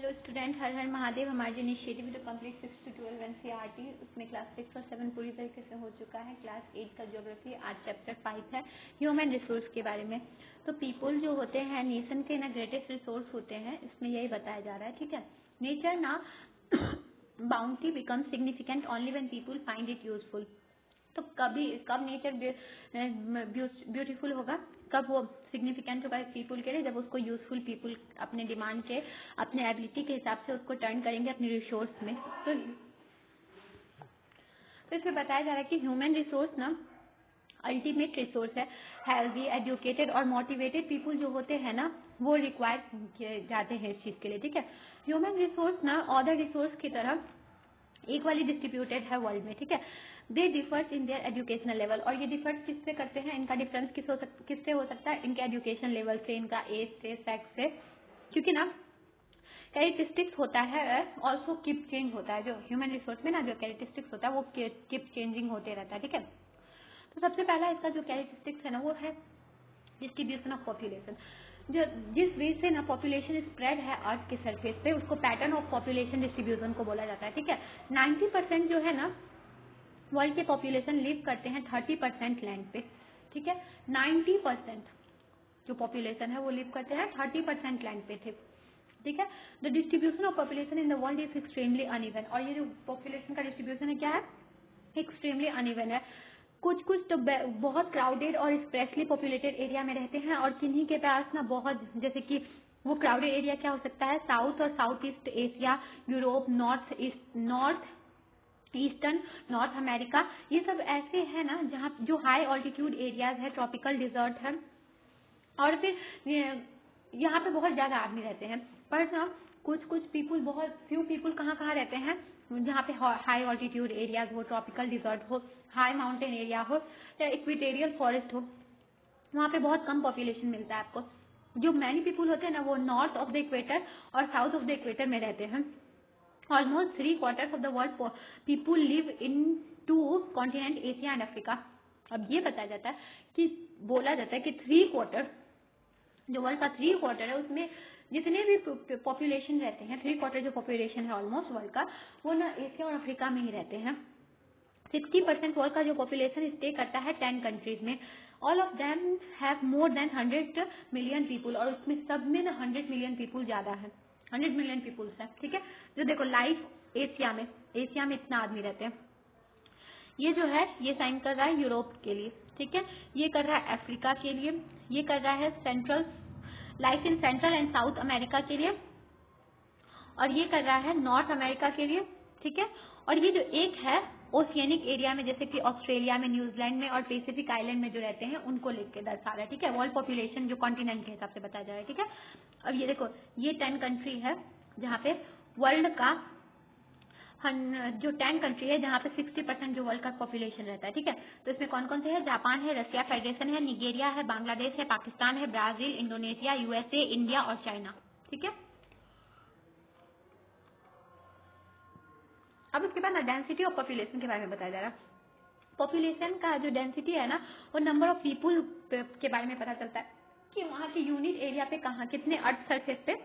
Hello student, हर हर महादेव। हमारा जो initiative to complete 6 to 12 NCERT, उसमें क्लास 6 और 7 पूरी तरीके से हो चुका है। क्लास 8 का ज्योग्राफी, आज चैप्टर 5 है ह्यूमन रिसोर्स के बारे में। तो पीपल जो होते हैं नेशन के ना ग्रेटेस्ट रिसोर्स होते हैं, इसमें यही बताया जा रहा है। ठीक है, नेचर ना bounty become significant only when people find it useful. तो कब नेचर ब्यूटीफुल होगा, कब वो सिग्निफिकेंट होगा पीपल के लिए, जब उसको यूजफुल पीपल अपने डिमांड के, अपने एबिलिटी के हिसाब से उसको टर्न करेंगे अपने रिसोर्स में। तो इसमें बताया जा रहा है कि ह्यूमन रिसोर्स ना अल्टीमेट रिसोर्स है। हेल्दी, एजुकेटेड और मोटिवेटेड पीपल जो होते हैं ना, वो रिक्वायर किए जाते हैं इस चीज के लिए। ठीक है, ह्यूमन रिसोर्स ना अदर रिसोर्स की तरह इक्वली डिस्ट्रीब्यूटेड है वर्ल्ड में। ठीक है, they differs in their educational level. और ये डिफर्स किससे करते हैं, इनका डिफरेंस किससे हो सकता है, इनके एजुकेशन लेवल से, इनका एज से, सेक्स से। क्योंकि ना कैरेक्टरिस्टिक्स होता है ऑल्सो कीप चेंज होता है। जो ह्यूमन रिसोर्स में ना जो कैरेक्टरिस्टिक्स होता है वो कीप चेंजिंग होते रहता है। ठीक है, तो सबसे पहला इसका जो कैरेक्टरिस्टिक्स है ना वो है डिस्ट्रीब्यूशन ऑफ पॉपुलेशन। जो जिस वे से ना पॉपुलेशन स्प्रेड है अर्थ के सरफेस पे, उसको पैटर्न ऑफ पॉपुलेशन डिस्ट्रीब्यूशन को बोला जाता है। ठीक है, 90% जो है ना वर्ल्ड के पॉपुलेशन लिव करते हैं 30% लैंड पे। ठीक है, 90% जो पॉपुलेशन है वो लिव करते हैं 30% लैंड पे थे। ठीक है, the distribution of population in the world is extremely uneven. और ये जो पॉपुलेशन का डिस्ट्रीब्यूशन है क्या है, एक्सट्रीमली अनइवन है। कुछ तो बहुत क्राउडेड और स्पेशली पॉपुलेटेड एरिया में रहते हैं, और किन्हीं के पास ना बहुत, जैसे कि वो क्राउडेड एरिया क्या हो सकता है, साउथ और south east Asia, Europe, north eastern, north America, ये सब ऐसे है ना जहाँ जो हाई ऑल्टीट्यूड एरियाज है, ट्रॉपिकल डिजर्ट है। और फिर यहाँ पे बहुत ज्यादा आदमी रहते हैं। पर ना कुछ पीपल, बहुत फ्यू पीपल कहाँ रहते हैं, जहाँ पे हाई ऑल्टीट्यूड एरियाज हो, ट्रॉपिकल डिजर्ट हो, हाई माउंटेन एरिया हो या इक्वेटोरियल फॉरेस्ट हो, वहाँ पे बहुत कम पॉपुलेशन मिलता है आपको। जो मैनी पीपल होते हैं ना वो नॉर्थ ऑफ द इक्वेटर और साउथ ऑफ द इक्वेटर में रहते हैं। Almost 3/4 of the world people live in 2 continent, Asia and Africa. अब ये बताया जाता है कि बोला जाता है कि 3/4 जो वर्ल्ड का 3/4 है, उसमें जितने भी पॉपुलेशन रहते हैं, 3/4 जो पॉपुलेशन है ऑलमोस्ट वर्ल्ड का, वो ना एशिया और अफ्रीका में ही रहते हैं। 60% वर्ल्ड का जो पॉपुलेशन स्टे करता है 10 कंट्रीज में। All of them have more than 100 million people. और उसमें सब में ना 100 मिलियन पीपल ज्यादा है, 100 मिलियन पीपल्स है। ठीक है, जो देखो लाइफ एशिया में इतना आदमी रहते हैं। ये जो है ये साइन कर रहा है यूरोप के लिए। ठीक है, ये कर रहा है अफ्रीका के लिए, ये कर रहा है central life in central and south America के लिए, और ये कर रहा है नॉर्थ अमेरिका के लिए। ठीक है, और ये जो एक है ओशियनिक एरिया में, जैसे कि ऑस्ट्रेलिया में, न्यूजीलैंड में और पैसिफिक आइलैंड में जो रहते हैं, उनको लिख के दर्शा रहा है। ठीक है, वर्ल्ड पॉपुलेशन जो कॉन्टिनेंट के हिसाब से बताया जा रहा है। ठीक है, अब ये देखो ये 10 कंट्री है जहाँ पे वर्ल्ड का जो 10 कंट्री है जहाँ पे 60% जो वर्ल्ड का पॉपुलेशन रहता है। ठीक है, तो इसमें कौन कौन से है, जापान है, रशिया फेडरेशन है, निगेरिया है, बांग्लादेश है, पाकिस्तान है, ब्राजील, इंडोनेशिया, यूएसए, इंडिया और चाइना। ठीक है, अब उसके बाद ना डेंसिटी ऑफ पॉपुलेशन के बारे में बताया जा रहा है। पॉपुलेशन का जो डेंसिटी है ना, वो नंबर ऑफ पीपल के बारे में पता चलता है कि वहाँ के यूनिट एरिया पे कहाँ कितने अर्थ सरफेस पे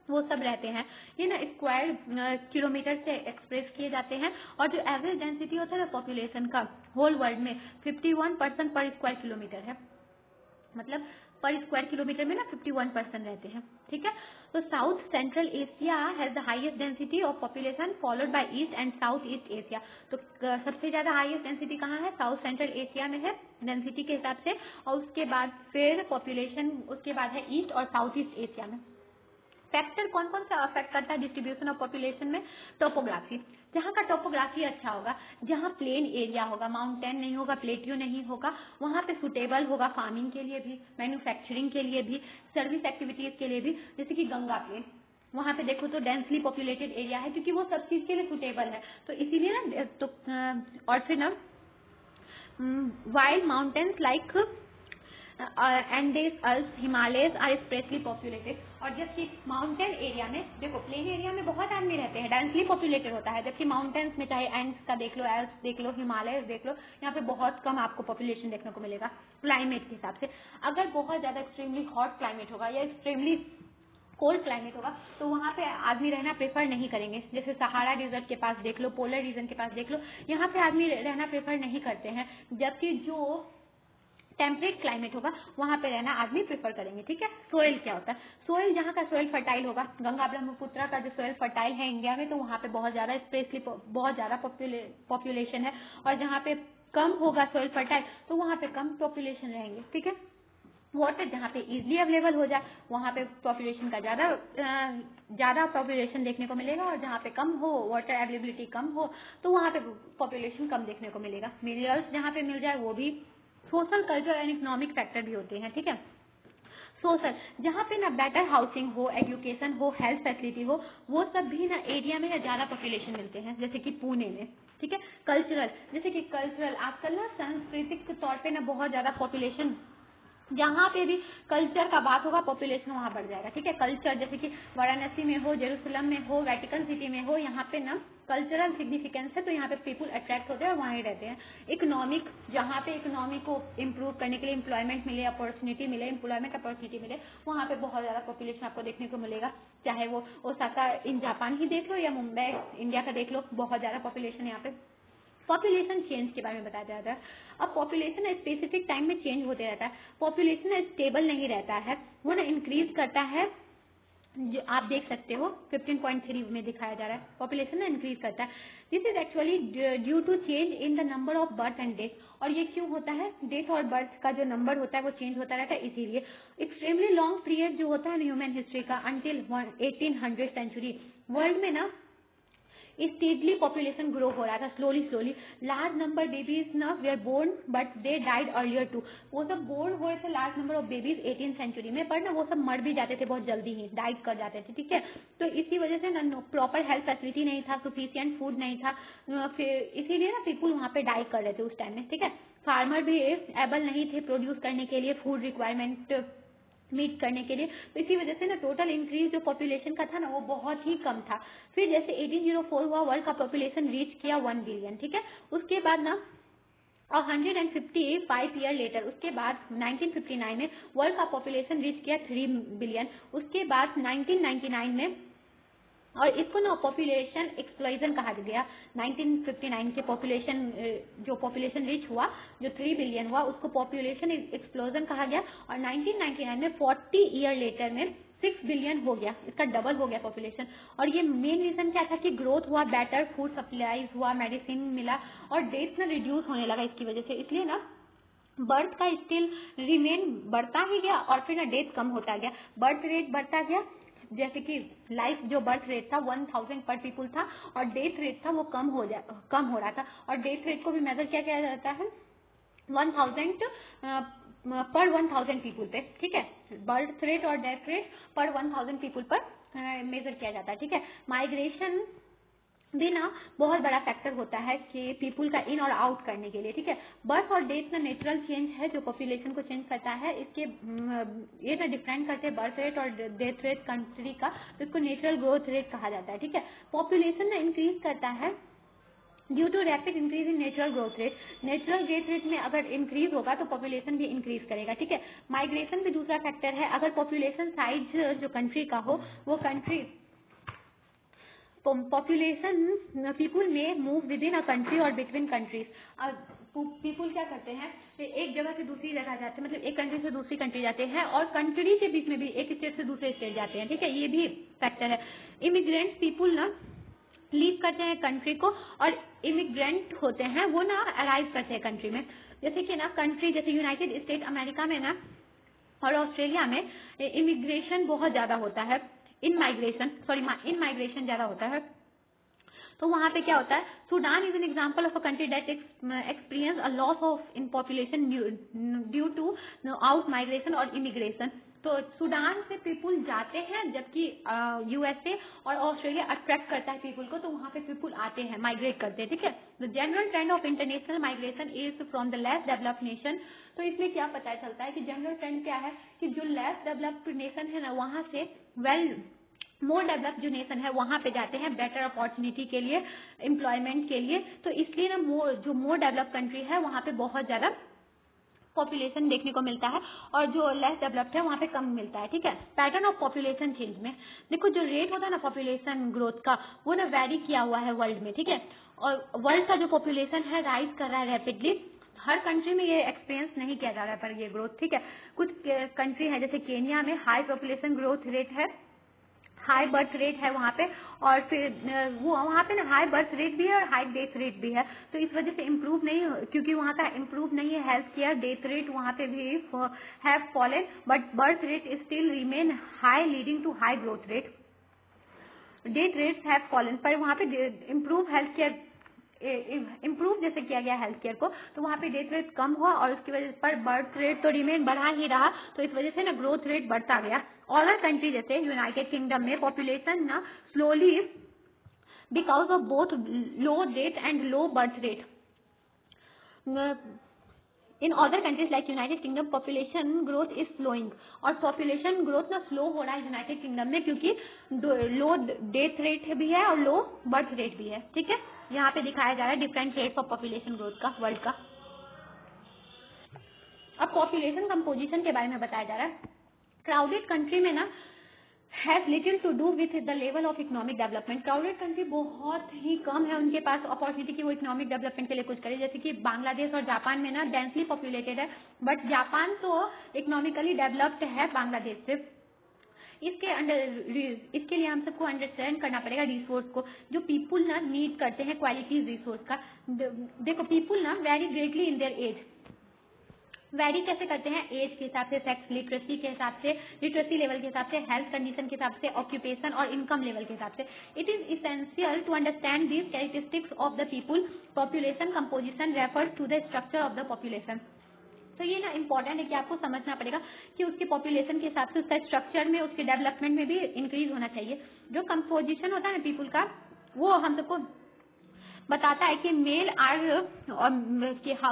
वो सब रहते हैं। ये ना स्क्वायर किलोमीटर से एक्सप्रेस किए जाते हैं। और जो एवरेज डेंसिटी होता है ना पॉपुलेशन का होल वर्ल्ड में 51% पर स्क्वायर किलोमीटर है। मतलब पर स्क्वायर किलोमीटर में ना 51% रहते हैं। ठीक है, तो south central Asia has the highest density of population followed by east and south east Asia. तो सबसे ज्यादा हाईएस्ट डेंसिटी कहाँ है, साउथ सेंट्रल एशिया में है डेंसिटी के हिसाब से, और उसके बाद फिर पॉपुलेशन उसके बाद है ईस्ट और साउथ ईस्ट एशिया में। फैक्टर कौन कौन सा अफेक्ट करता है डिस्ट्रीब्यूशन ऑफ पॉपुलेशन में, टोपोग्राफी। जहाँ का टोपोग्राफी अच्छा होगा, जहाँ प्लेन एरिया होगा, माउंटेन नहीं होगा, प्लेट्यू नहीं होगा, वहाँ पे सुटेबल होगा फार्मिंग के लिए भी, मैन्युफैक्चरिंग के लिए भी, सर्विस एक्टिविटीज के लिए भी। जैसे कि गंगा प्लेन, वहाँ पे देखो तो डेंसली पॉपुलेटेड एरिया है, क्योंकि वो सब चीज के लिए सुटेबल है। तो इसीलिए ना तो और फिर ना wild mountains like Andes, Alps, Himalayas are specially populated. और जबकि माउंटेन एरिया में देखो, प्लेन एरिया में बहुत आदमी रहते हैं, डेंसली पॉपुलेटेड होता है, जबकि माउंटेन्स में चाहे एंड्स का देख लो, एल्प्स देख लो, हिमालयस देख लो, यहाँ पे बहुत कम आपको पॉपुलेशन देखने को मिलेगा क्लाइमेट के हिसाब से। अगर बहुत ज्यादा एक्सट्रीमली हॉट क्लाइमेट होगा या एक्सट्रीमली कोल्ड क्लाइमेट होगा तो वहाँ पे आदमी रहना प्रेफर नहीं करेंगे। जैसे सहारा डिजर्ट के पास देख लो, पोलर रीजन के पास देख लो, यहाँ पे आदमी रहना प्रेफर नहीं करते हैं। जबकि जो टेम्परेट क्लाइमेट होगा वहाँ पे रहना आदमी प्रेफर करेंगे। ठीक है। सोइल क्या होता है? सोइल, जहाँ का सोइल फर्टाइल होगा, गंगा ब्रह्मपुत्र का जो सोइल फर्टाइल है इंडिया में, तो वहाँ पे बहुत ज़्यादा स्पेशली बहुत ज़्यादा पॉपुलेशन है। और जहाँ पे कम होगा सोइल फर्टाइल तो वहाँ पे कम पॉपुलेशन रहेंगे। ठीक है। वाटर जहाँ पे इजीली अवेलेबल हो जाए वहाँ पे पॉपुलेशन का ज़्यादा पॉपुलेशन देखने को मिलेगा, और जहाँ पे कम हो, वाटर अवेलेबिलिटी कम हो, तो वहाँ पे पॉपुलेशन कम देखने को मिलेगा। मिनरल्स जहाँ पे मिल जाए वो भी social, culture and economic factor भी होते हैं। ठीक है। सोशल, जहाँ पे ना बेटर हाउसिंग हो, एजुकेशन हो, हेल्थ फैसिलिटी हो, वो सब भी ना एरिया में ना ज़्यादा पॉपुलेशन मिलते हैं, जैसे कि पुणे में। ठीक है। कल्चरल, जैसे कि कल्चरल आजकल ना सांस्कृतिक तौर पे ना बहुत ज़्यादा पॉपुलेशन, जहाँ पे भी कल्चर का बात होगा पॉपुलेशन वहाँ बढ़ जाएगा। ठीक है। कल्चर जैसे कि वाराणसी में हो, जेरूसलम में हो, वेटिकन सिटी में हो, यहाँ पे ना कल्चरल सिग्निफिकेंस है तो यहाँ पे पीपुल अट्रैक्ट होते हैं और वहाँ ही रहते हैं। इकोनॉमिक, जहाँ पे इकोनॉमी को इम्प्रूव करने के लिए एम्प्लॉयमेंट मिले, अपॉर्चुनिटी मिले, एम्प्लॉयमेंट अपॉर्चुनिटी मिले, वहाँ पे बहुत ज़्यादा पॉपुलेशन आपको देखने को मिलेगा। चाहे वो ओसाका इन जापान ही देख लो या मुंबई इंडिया का देख लो, बहुत ज़्यादा पॉपुलेशन यहाँ पे। पॉपुलेशन चेंज के बारे में बताया जाता है। अब पॉपुलेशन स्पेसिफिक टाइम में चेंज होते रहता है। पॉपुलेशन स्टेबल नहीं रहता है, वो ना इंक्रीज करता है। जो आप देख सकते हो 15.3 में दिखाया जा रहा है, पॉपुलेशन ना इंक्रीज करता है। This is actually due to change in the number of birth and death. और ये क्यों होता है? डेथ और बर्थ का जो नंबर होता है वो चेंज होता रहता है, इसीलिए। एक्सट्रीमली लॉन्ग पीरियड जो होता है ह्यूमन हिस्ट्री का, अंटिल 1800 सेंचुरी, वर्ल्ड में ना स्टेडली पॉपुलेशन ग्रो हो रहा था, स्लोली। लार्ज नंबर बेबीज ना were born but they died earlier too. वो सब बोर्न हो रहे थे large number of babies 18th century में, पर ना वो सब मर भी जाते थे बहुत जल्दी ही, डाइड कर जाते थे। ठीक है। तो इसी वजह से ना प्रॉपर हेल्थ फैसिलिटी नहीं था, सुफिशियंट फूड नहीं था, फिर इसीलिए ना पीपुल वहाँ पे डाई कर रहे थे उस टाइम में। ठीक है। फार्मर भी एबल नहीं थे प्रोड्यूस करने के लिए, फूड रिक्वायरमेंट मीट करने के लिए, तो इसी वजह से ना टोटल इंक्रीज जो पॉपुलेशन का था ना वो बहुत ही कम था। फिर जैसे 1804 हुआ, वर्ल्ड का पॉपुलेशन रीच किया 1 बिलियन। ठीक है। उसके बाद ना 155 ईयर लेटर, उसके बाद 1959 में वर्ल्ड का पॉपुलेशन रीच किया 3 बिलियन। उसके बाद 1999 में, और इसको ना पॉपुलेशन एक्सप्लोजन कहा गया। 1959 के पॉपुलेशन जो पॉपुलेशन रीच हुआ जो 3 बिलियन हुआ उसको पॉपुलेशन एक्सप्लोजन कहा गया। और 1999 में 40 ईयर लेटर में 6 बिलियन हो गया, इसका डबल हो गया पॉपुलेशन। और ये मेन रीजन क्या था कि ग्रोथ हुआ, बेटर फूड सप्लाईज हुआ, मेडिसिन मिला, और डेथ ना रिड्यूस होने लगा इसकी वजह से। इसलिए ना बर्थ का स्टिल रिमेन बढ़ता ही गया, और फिर ना डेथ कम होता गया, बर्थ रेट बढ़ता गया। जैसे कि लाइफ जो बर्थ रेट था 1000 पर पीपुल था, और डेथ रेट था वो कम हो रहा था। और डेथ रेट को भी मेजर क्या किया जाता है 1000 पर 1000 पीपुल पे। ठीक है। बर्थ रेट और डेथ रेट पर 1000 पीपुल पर मेजर किया जाता है। ठीक है। माइग्रेशन भी ना बहुत बड़ा फैक्टर होता है कि पीपुल का इन और आउट करने के लिए। ठीक है। बर्थ और डेथ ना नेचुरल चेंज है जो पॉपुलेशन को चेंज करता है। इसके ये ना डिफरेंट करते हैं बर्थ रेट और डेथ रेट कंट्री का, तो इसको नेचुरल ग्रोथ रेट कहा जाता है। ठीक है। पॉपुलेशन ना इंक्रीज करता है due to rapid increase in natural growth rate. Natural growth rate में अगर इंक्रीज होगा तो पॉपुलेशन भी इंक्रीज करेगा। ठीक है। माइग्रेशन भी दूसरा फैक्टर है। अगर पॉपुलेशन साइज जो कंट्री का हो, वो कंट्री पॉपुलेशन पीपुल में move with in a country और बिटवीन कंट्रीज। पीपुल क्या करते हैं, एक जगह से दूसरी जगह जाते हैं, मतलब एक कंट्री से दूसरी कंट्री जाते हैं, और कंट्री के बीच में भी एक स्टेट से दूसरे स्टेट जाते हैं। ठीक है। ये भी फैक्टर है। इमिग्रेंट पीपुल ना लीव करते हैं कंट्री को, और इमिग्रेंट होते हैं वो ना अराइव करते हैं कंट्री में। जैसे कि ना कंट्री जैसे यूनाइटेड स्टेट अमेरिका में ना और ऑस्ट्रेलिया में इमिग्रेशन बहुत ज्यादा होता है, इन माइग्रेशन ज्यादा होता है। तो वहाँ पे क्या होता है, Sudan is an example of a country that experience a loss of in population due to out migration और इमिग्रेशन। तो सूडान से पीपुल जाते हैं, जबकि यूएसए और ऑस्ट्रेलिया अट्रैक्ट करता है पीपुल को, तो वहाँ पे पीपुल आते हैं, माइग्रेट करते हैं। ठीक है। The general trend of international migration is from the less developed nation. तो इसमें क्या पता चलता है कि जनरल ट्रेंड क्या है कि जो लेस डेवलप्ड नेशन है ना, वहाँ से मोर डेवलप्ड जो नेशन है वहाँ पे जाते हैं बेटर अपॉर्चुनिटी के लिए, एम्प्लॉयमेंट के लिए। तो इसलिए ना जो मोर डेवलप्ड कंट्री है वहाँ पे बहुत ज़्यादा पॉपुलेशन देखने को मिलता है और जो लेस डेवलप्ड है वहाँ पे कम मिलता है, ठीक है। पैटर्न ऑफ पॉपुलेशन चेंज में देखो, जो रेट होता है ना पॉपुलेशन ग्रोथ का, वो ना वैरी किया हुआ है वर्ल्ड में, ठीक है। और वर्ल्ड का जो पॉपुलेशन है राइज कर रहा है रैपिडली, हर कंट्री में ये एक्सपीरियंस नहीं किया जा रहा है पर ये ग्रोथ, ठीक है। कुछ कंट्री है जैसे केन्या में हाई पॉपुलेशन ग्रोथ रेट है, हाई बर्थ रेट है वहाँ पे, और फिर वो वहाँ पे ना हाई बर्थ रेट भी है और हाई डेथ रेट भी है, तो इस वजह से इम्प्रूव नहीं, क्योंकि वहाँ का इम्प्रूव नहीं है हेल्थ केयर, डेथ रेट वहाँ पे भी have fallen, but birth rate still remain high leading to high growth rate. Death rates have fallen, पर वहाँ पे इम्प्रूव हेल्थ केयर, इम्प्रूव जैसे किया गया हेल्थ केयर को, तो वहाँ पे डेथ रेट कम हुआ और उसकी वजह पर बर्थ रेट तो रिमेन बढ़ा ही रहा, तो इस वजह से ना ग्रोथ रेट बढ़ता गया। अदर कंट्री जैसे यूनाइटेड किंगडम में पॉपुलेशन ना slowly because of both low death and low birth rate. In other countries like United kingdom population growth is slowing, और पॉपुलेशन ग्रोथ ना स्लो हो रहा है यूनाइटेड किंगडम में, क्योंकि लो डेथ रेट भी है और लो बर्थ रेट भी है, ठीक है। यहाँ पे दिखाया जा रहा है different rates of population growth का वर्ल्ड का। अब पॉपुलेशन कंपोजिशन के बारे में बताया जा रहा है। क्राउडेड कंट्री में ना has little to do with the level of economic development. Crowded country बहुत ही कम है उनके पास अपॉर्चुनिटी की वो इकोनॉमिक डेवलपमेंट के लिए कुछ करे, जैसे कि बांग्लादेश और जापान में ना डेंसली पॉपुलेटेड है, बट जापान तो इकोनॉमिकली डेवलप्ड है बांग्लादेश से। इसके लिए हम सबको अंडरस्टैंड करना पड़ेगा रिसोर्स को, जो पीपुल ना नीड करते हैं क्वालिटीज रिसोर्स का। देखो पीपुल ना very greatly in their age, vary कैसे करते हैं, एज के हिसाब से, सेक्स, लिटरेसी के हिसाब से, लिटरेसी लेवल के हिसाब से, हेल्थ कंडीशन के हिसाब से, ऑक्यूपेशन और इनकम लेवल के हिसाब से। It is essential to understand these characteristics of the people. Population composition refers to the structure of the population. तो ये ना इम्पोर्टेंट है कि आपको समझना पड़ेगा कि उसके पॉपुलेशन के हिसाब से उसका स्ट्रक्चर में, उसके डेवलपमेंट में भी इंक्रीज होना चाहिए। जो कंपोजिशन होता है ना पीपुल का, वो हम सबको बताता है कि मेल आर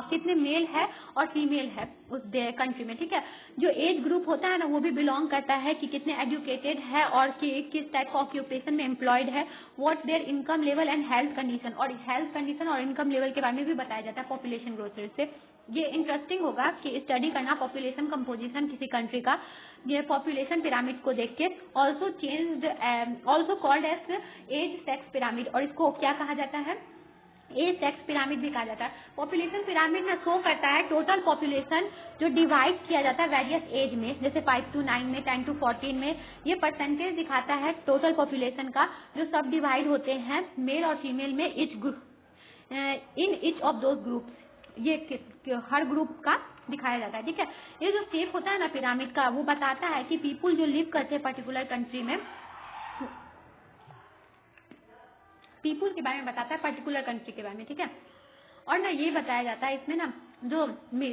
कितने मेल है और फीमेल है उस कंट्री में, ठीक है। जो एज ग्रुप होता है ना वो भी बिलोंग करता है कि कितने एजुकेटेड है और कि किस टाइप का ऑक्यूपेशन में एम्प्लॉयड है, what there income level and health condition, और हेल्थ कंडीशन और इनकम लेवल के बारे में भी बताया जाता है पॉपुलेशन ग्रोथ रेट से। ये इंटरेस्टिंग होगा कि स्टडी करना पॉपुलेशन कंपोजिशन किसी कंट्री का, ये पॉपुलेशन पिरामिड को देख के, also called age age sex pyramid, और इसको क्या कहा जाता है, एज सेक्स पिरामिड भी कहा जाता है। पॉपुलेशन पिरामिड में शो करता है टोटल पॉपुलेशन जो डिवाइड किया जाता है वेरियस एज में, जैसे 5 to 9 में, 10 to 14 में। ये परसेंटेज दिखाता है टोटल पॉपुलेशन का, जो सब डिवाइड होते हैं मेल और फीमेल में in each of those groups. ये हर ग्रुप का दिखाया जाता है, ठीक है। ये जो शेप होता है ना पिरामिड का, वो बताता है कि पीपुल जो लिव करते हैं पर्टिकुलर कंट्री में, पीपुल के बारे में बताता है पर्टिकुलर कंट्री के बारे में, ठीक है। और ना ये बताया जाता है इसमें ना जो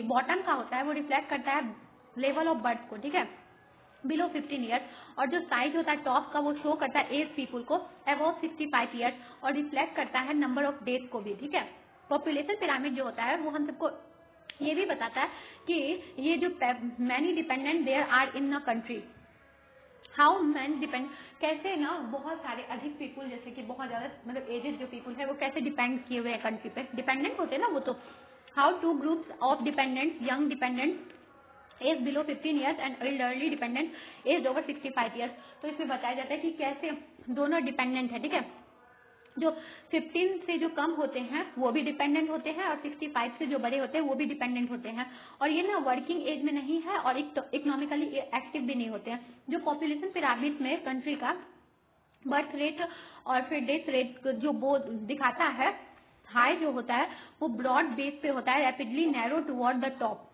बॉटम का होता है वो रिफ्लेक्ट करता है लेवल ऑफ बर्थ को, ठीक है, बिलो 15 ईयर्स, और जो साइज होता है टॉप का वो शो करता है एज पीपुल को अबव 65 ईयर्स, और रिफ्लेक्ट करता है नंबर ऑफ डेज को भी, ठीक है। पॉपुलेशन पिरामिड जो होता है वो हम सबको ये भी बताता है कि ये जो many dependent there are in a country, how man depend, कैसे ना बहुत सारे अधिक पीपुल, जैसे कि बहुत ज्यादा मतलब एजेड जो पीपुल है वो कैसे डिपेंड किए हुए हैं कंट्री पे, डिपेंडेंट होते हैं ना वो। तो how two groups of dependent, young dependent age below 15 years and elderly dependent age over 65 years. तो इसमें बताया जाता है कि कैसे दोनों डिपेंडेंट है, ठीक है। जो 15 से जो कम होते हैं वो भी डिपेंडेंट होते हैं, और 65 से जो बड़े होते हैं वो भी डिपेंडेंट होते हैं, और ये ना वर्किंग एज में नहीं है और इकोनॉमिकली एक्टिव भी नहीं होते हैं। जो पॉपुलेशन पिरामिड में कंट्री का बर्थ रेट और फिर डेथ रेट जो वो दिखाता है, हाई जो होता है वो ब्रॉड बेस पे होता है, rapidly narrow toward the top,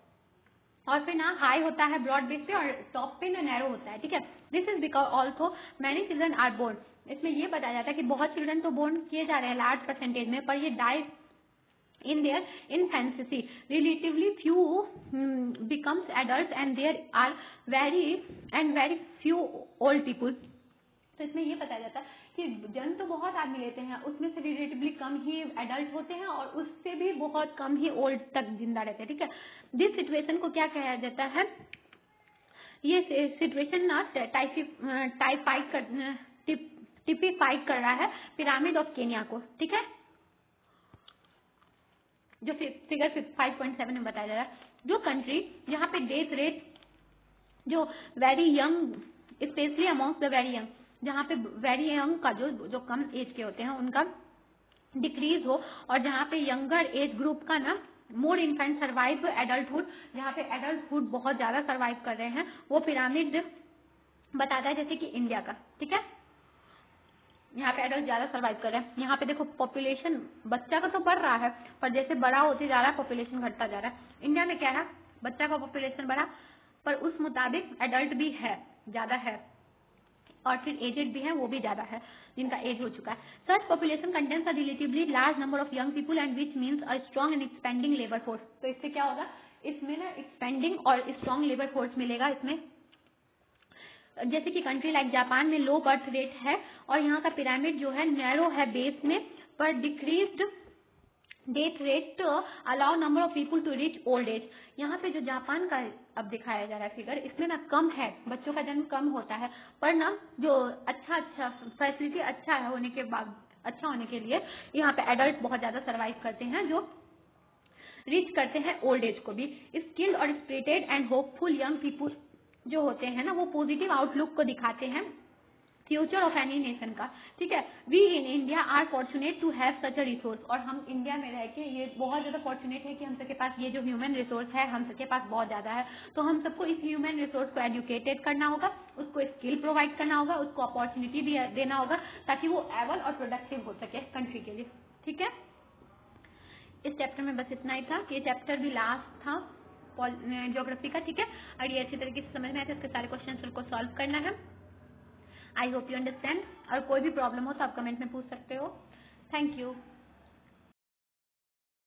और फिर ना हाई होता है ब्रॉड बेस पे और टॉप पे ना नैरो होता है, ठीक है। This is because also many children are born. इसमें ये बताया जाता है कि बहुत चिल्ड्रन तो बोर्न किए जा रहे हैं लार्ज परसेंटेज में, पर ये die in their infancy, relatively few becomes adults and there are very few old people। तो इसमें ये बताया जाता है कि जन्म तो बहुत आदमी लेते हैं, उसमें से रिलेटिवली कम ही एडल्ट होते हैं और उससे भी बहुत कम ही ओल्ड तक जिंदा रहते हैं, ठीक है। दिस सिचुएशन को क्या कहा जाता है, ये सिचुएशन ना टिपिफाइड कर रहा है पिरामिड ऑफ केनिया को, ठीक है, जो फिगर 5.7 में बताया जा रहा है। जो कंट्री जहाँ पे डेथ रेट जो very young, specially amongst the very young, जहाँ पे वेरी यंग का जो कम एज के होते हैं उनका डिक्रीज हो, और जहाँ पे यंगर एज ग्रुप का ना मोर इन्फेंट सर्वाइव एडल्टहुड, जहाँ पे एडल्टहुड बहुत ज्यादा सर्वाइव कर रहे हैं, वो पिरामिड बताता है, जैसे कि इंडिया का। ठीक है, यहाँ पे एडल्ट ज्यादा सर्वाइव कर रहे हैं। यहाँ पे देखो पॉपुलेशन बच्चा का तो बढ़ रहा है, पर जैसे बड़ा होते जा रहा है पॉपुलेशन घटता जा रहा है। इंडिया में क्या है, बच्चा का पॉपुलेशन बढ़ा, पर उस मुताबिक एडल्ट भी है, ज्यादा है, और फिर एजेड भी है, वो भी ज्यादा है जिनका एज हो चुका है। Such population contains a relatively large number of young people and which means a strong and expanding labour force. तो इससे क्या होगा, इसमें ना एक्सपेंडिंग और स्ट्रॉन्ग लेबर फोर्स मिलेगा इसमें। जैसे कि कंट्री लाइक जापान में लो बर्थ रेट है, और यहाँ का पिरामिड जो है नैरो है बेस में, पर decreased death rate allow number of people to reach old age. यहाँ पे जो जापान का अब दिखाया जा रहा है फिगर, इसमें ना कम है, बच्चों का जन्म कम होता है, पर ना जो अच्छा फैसिलिटी अच्छा है होने के बाद, अच्छा होने के लिए यहाँ पे एडल्ट बहुत ज्यादा सर्वाइव करते हैं, जो रीच करते हैं ओल्ड एज को भी। स्किल्ड और spirited and hopeful young people जो होते हैं ना, वो पॉजिटिव आउटलुक को दिखाते हैं फ्यूचर ऑफ एनी नेशन का। ठीक है, we in India are fortunate to have such a resource. और हम इंडिया में रह के ये बहुत ज्यादा फॉर्चुनेट है कि हम सबके पास ये जो ह्यूमन रिसोर्स है हम सबके पास बहुत ज्यादा है। तो हम सबको इस ह्यूमन रिसोर्स को एजुकेटेड करना होगा, उसको स्किल प्रोवाइड करना होगा, उसको अपॉर्चुनिटी भी देना होगा, ताकि वो एबल और प्रोडक्टिव हो सके कंट्री के लिए। ठीक है, इस चैप्टर में बस इतना ही था। ये चैप्टर भी लास्ट था ज्योग्राफी का। ठीक है, और ये अच्छी तरीके से समझ में आया तो इसके सारे क्वेश्चन को सॉल्व करना है। I hope you understand. और कोई भी प्रॉब्लम हो तो आप कमेंट में पूछ सकते हो। Thank you.